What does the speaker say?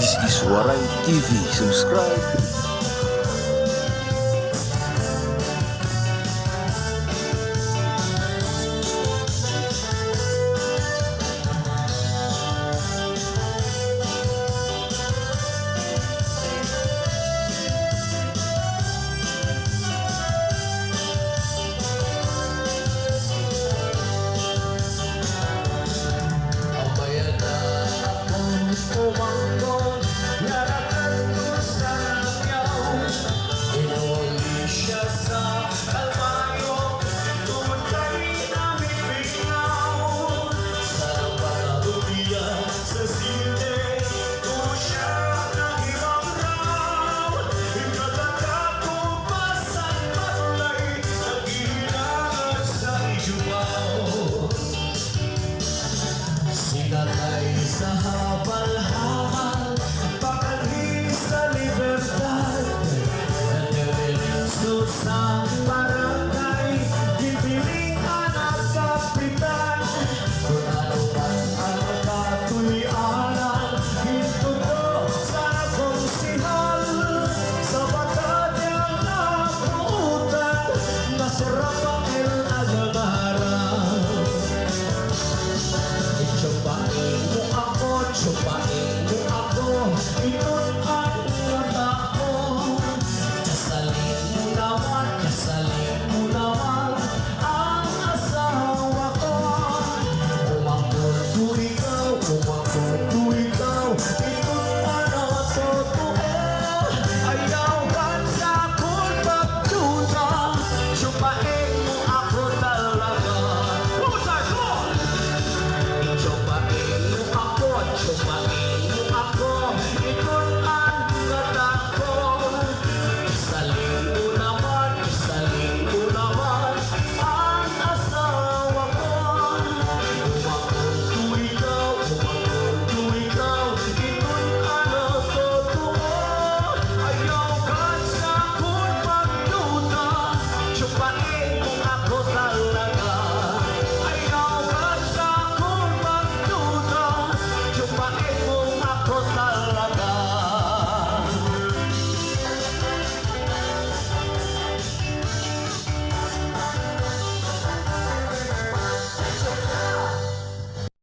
This is Waray TV. Subscribe. Sa habal-habal, pakalhi sa libertad, nagdiretso sa barangay, gipiling anak kapitan. Kung ano man ang katulianan, hintudo sa konsihal, sa batanyang napuutan, masarap ang ilang-alang. Itsupain mo ako, iyon ang tao. Kasalin mo naman ang asawa ko. Umakuto ikaw, iyon ano totoo. Ayaw kan sa akong pagduda, tsupain mo ako talaga. Itsupain mo ako,